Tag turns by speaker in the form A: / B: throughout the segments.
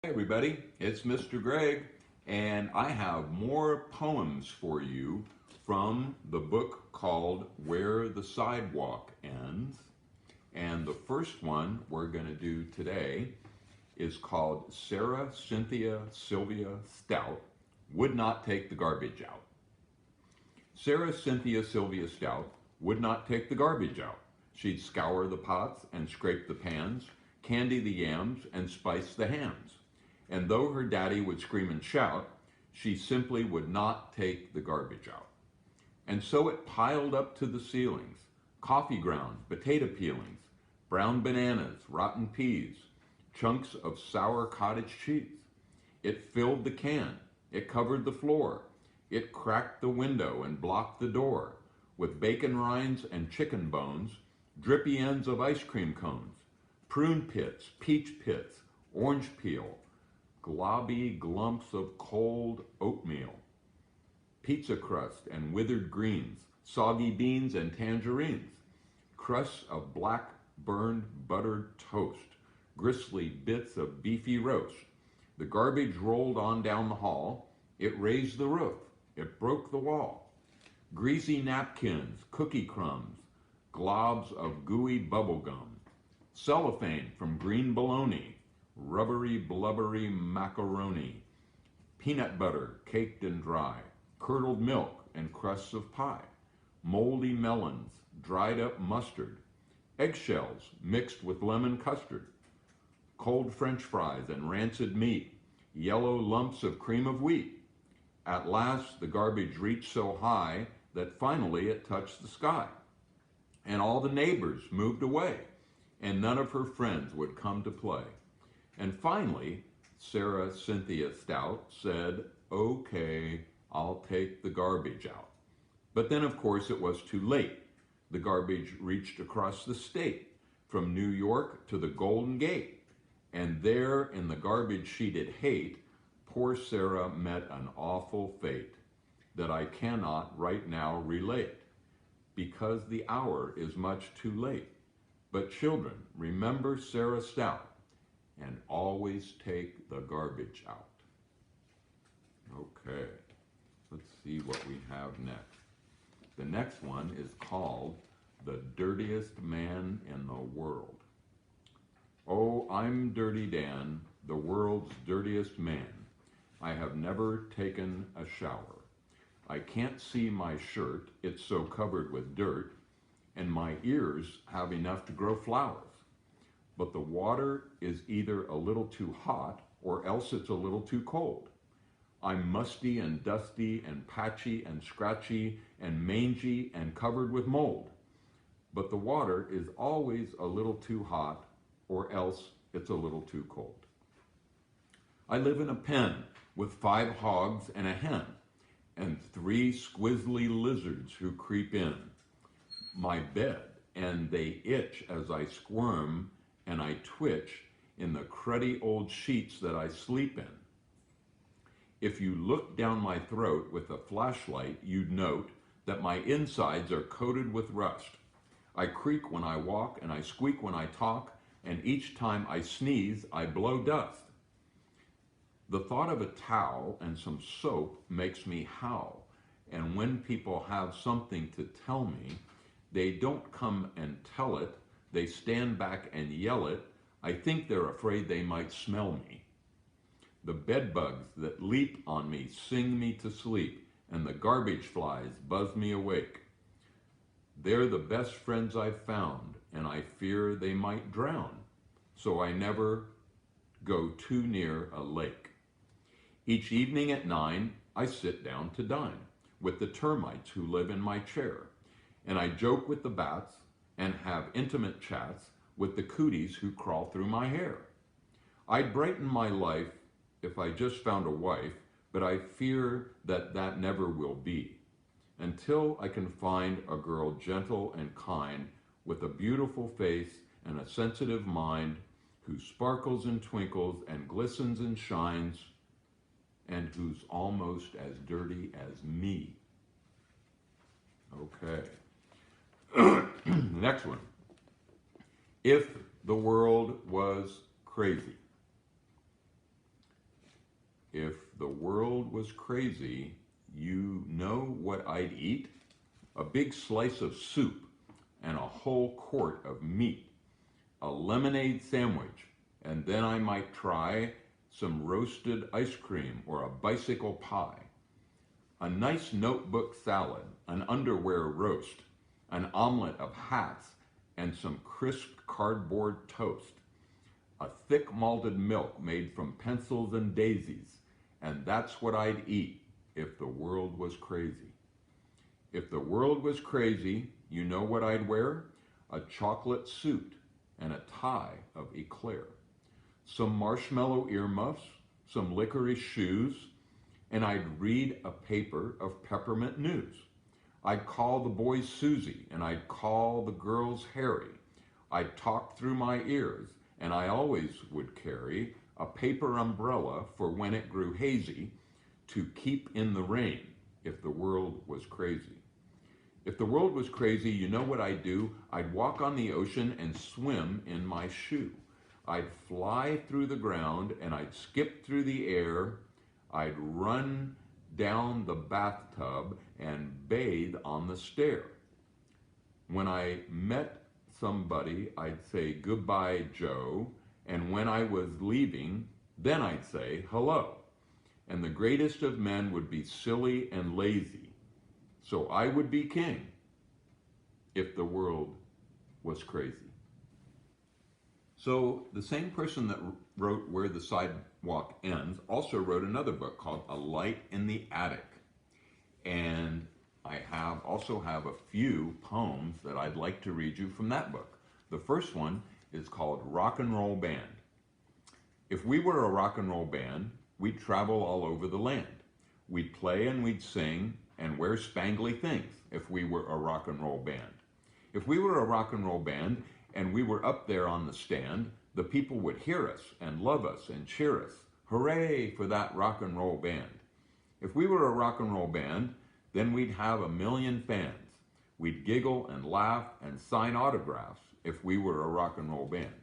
A: Everybody, it's Mr. Greg, and I have more poems for you from the book called Where the Sidewalk Ends. And the first one we're going to do today is called Sarah Cynthia Sylvia Stout Would Not Take the Garbage Out. Sarah Cynthia Sylvia Stout would not take the garbage out. She'd scour the pots and scrape the pans, candy the yams and spice the hams. And though her daddy would scream and shout, she simply would not take the garbage out. And so it piled up to the ceilings: coffee grounds, potato peelings, brown bananas, rotten peas, chunks of sour cottage cheese. It filled the can, it covered the floor, it cracked the window and blocked the door with bacon rinds and chicken bones, drippy ends of ice cream cones, prune pits, peach pits, orange peel, globby glumps of cold oatmeal, pizza crust and withered greens, soggy beans and tangerines, crusts of black burned buttered toast, gristly bits of beefy roast. The garbage rolled on down the hall. It raised the roof. It broke the wall. Greasy napkins, cookie crumbs, globs of gooey bubble gum, cellophane from green bologna, rubbery blubbery macaroni, peanut butter caked and dry, curdled milk and crusts of pie, moldy melons, dried up mustard, eggshells mixed with lemon custard, cold French fries and rancid meat, yellow lumps of cream of wheat. At last the garbage reached so high that finally it touched the sky. And all the neighbors moved away, and none of her friends would come to play. And finally, Sarah Cynthia Stout said, "Okay, I'll take the garbage out." But then, of course, it was too late. The garbage reached across the state, from New York to the Golden Gate. And there, in the garbage she did hate, poor Sarah met an awful fate that I cannot right now relate, because the hour is much too late. But children, remember Sarah Stout, and always take the garbage out. Okay, let's see what we have next. The next one is called The Dirtiest Man in the World. Oh, I'm Dirty Dan, the world's dirtiest man. I have never taken a shower. I can't see my shirt, it's so covered with dirt, and my ears have enough to grow flowers. But the water is either a little too hot or else it's a little too cold. I'm musty and dusty and patchy and scratchy and mangy and covered with mold. But the water is always a little too hot or else it's a little too cold. I live in a pen with 5 hogs and a hen and 3 squizzly lizards who creep in my bed, and they itch as I squirm and I twitch in the cruddy old sheets that I sleep in. If you look down my throat with a flashlight, you'd note that my insides are coated with rust. I creak when I walk and I squeak when I talk, and each time I sneeze, I blow dust. The thought of a towel and some soap makes me howl, and when people have something to tell me, they don't come and tell it, they stand back and yell it. I think they're afraid they might smell me. The bed bugs that leap on me sing me to sleep, and the garbage flies buzz me awake. They're the best friends I've found, and I fear they might drown, so I never go too near a lake. Each evening at 9, I sit down to dine with the termites who live in my chair, and I joke with the bats and have intimate chats with the cooties who crawl through my hair. I'd brighten my life if I just found a wife, but I fear that that never will be, until I can find a girl gentle and kind with a beautiful face and a sensitive mind, who sparkles and twinkles and glistens and shines, and who's almost as dirty as me. Okay. Next one. If the world was crazy. if the world was crazy, you know what I'd eat? A big slice of soup and a whole quart of meat, a lemonade sandwich, and then I might try some roasted ice cream or a bicycle pie, a nice notebook salad, an underwear roast, an omelet of hats, and some crisp cardboard toast, a thick malted milk made from pencils and daisies, and that's what I'd eat if the world was crazy. If the world was crazy, you know what I'd wear? A chocolate suit and a tie of eclair, some marshmallow earmuffs, some licorice shoes, and I'd read a paper of peppermint news. I'd call the boys Susie, and I'd call the girls Harry. I'd talk through my ears, and I always would carry a paper umbrella for when it grew hazy to keep in the rain if the world was crazy. If the world was crazy, you know what I'd do? I'd walk on the ocean and swim in my shoe. I'd fly through the ground and I'd skip through the air. I'd run down the bathtub and bathe on the stair. When I met somebody, I'd say, "Goodbye, Joe." And when I was leaving, then I'd say, "Hello." And the greatest of men would be silly and lazy. So I would be king if the world was crazy. So the same person that wrote Where the Sidewalk Ends also wrote another book called A Light in the Attic. And I also have a few poems that I'd like to read you from that book. The first one is called Rock and Roll Band. If we were a rock and roll band, we'd travel all over the land. We'd play and we'd sing and wear spangly things if we were a rock and roll band. If we were a rock and roll band and we were up there on the stand, the people would hear us and love us and cheer us. Hooray for that rock and roll band. If we were a rock and roll band, then we'd have 1,000,000 fans. We'd giggle and laugh and sign autographs if we were a rock and roll band.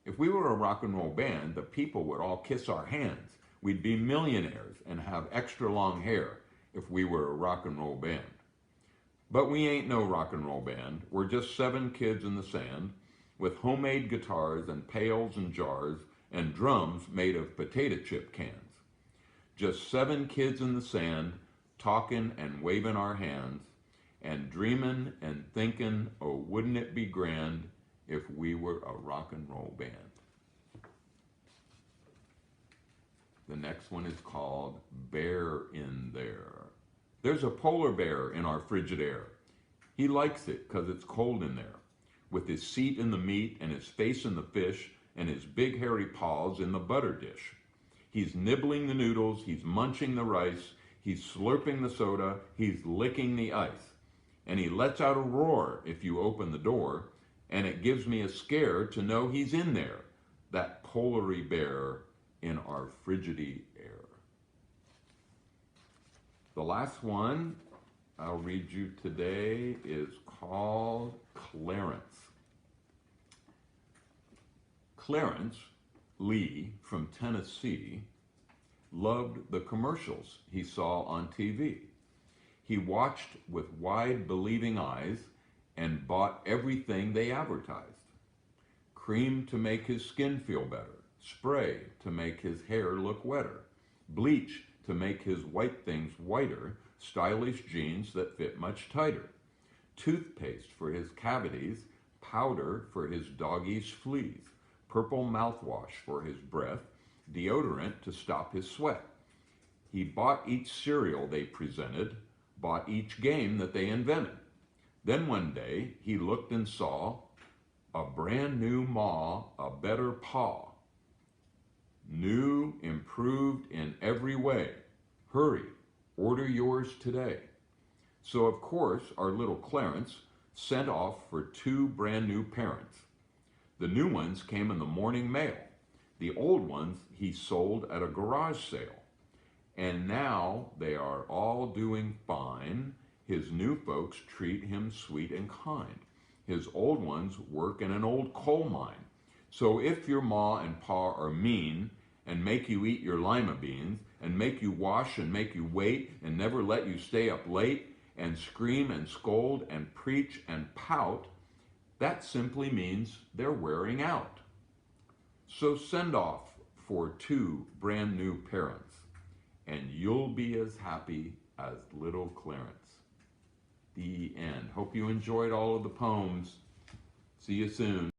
A: If we were a rock and roll band, the people would all kiss our hands. We'd be millionaires and have extra long hair if we were a rock and roll band. But we ain't no rock and roll band. We're just 7 kids in the sand with homemade guitars and pails and jars and drums made of potato chip cans. Just 7 kids in the sand talking and waving our hands and dreaming and thinking, oh, wouldn't it be grand if we were a rock and roll band. The next one is called Bear in There. There's a polar bear in our frigid air. He likes it because it's cold in there, with his seat in the meat and his face in the fish and his big hairy paws in the butter dish. He's nibbling the noodles, he's munching the rice, he's slurping the soda, he's licking the ice. And he lets out a roar if you open the door, and it gives me a scare to know he's in there, that polary bear in our frigidy air. The last one I'll read you today is called Clarence. Clarence Lee from Tennessee loved the commercials he saw on TV. He watched with wide, believing eyes and bought everything they advertised. Cream to make his skin feel better, spray to make his hair look wetter, bleach to make his white things whiter, stylish jeans that fit much tighter, toothpaste for his cavities, powder for his doggy's fleas, purple mouthwash for his breath, deodorant to stop his sweat. He bought each cereal they presented, bought each game that they invented. Then one day he looked and saw a brand new ma, a better paw. New, improved in every way. Hurry, order yours today. So of course our little Clarence sent off for 2 brand new parents. The new ones came in the morning mail. The old ones he sold at a garage sale. And now they are all doing fine. His new folks treat him sweet and kind. His old ones work in an old coal mine. So if your ma and pa are mean and make you eat your lima beans and make you wash and make you wait and never let you stay up late and scream and scold and preach and pout, that simply means they're wearing out. So send off for 2 brand new parents, and you'll be as happy as little Clarence. The end. Hope you enjoyed all of the poems. See you soon.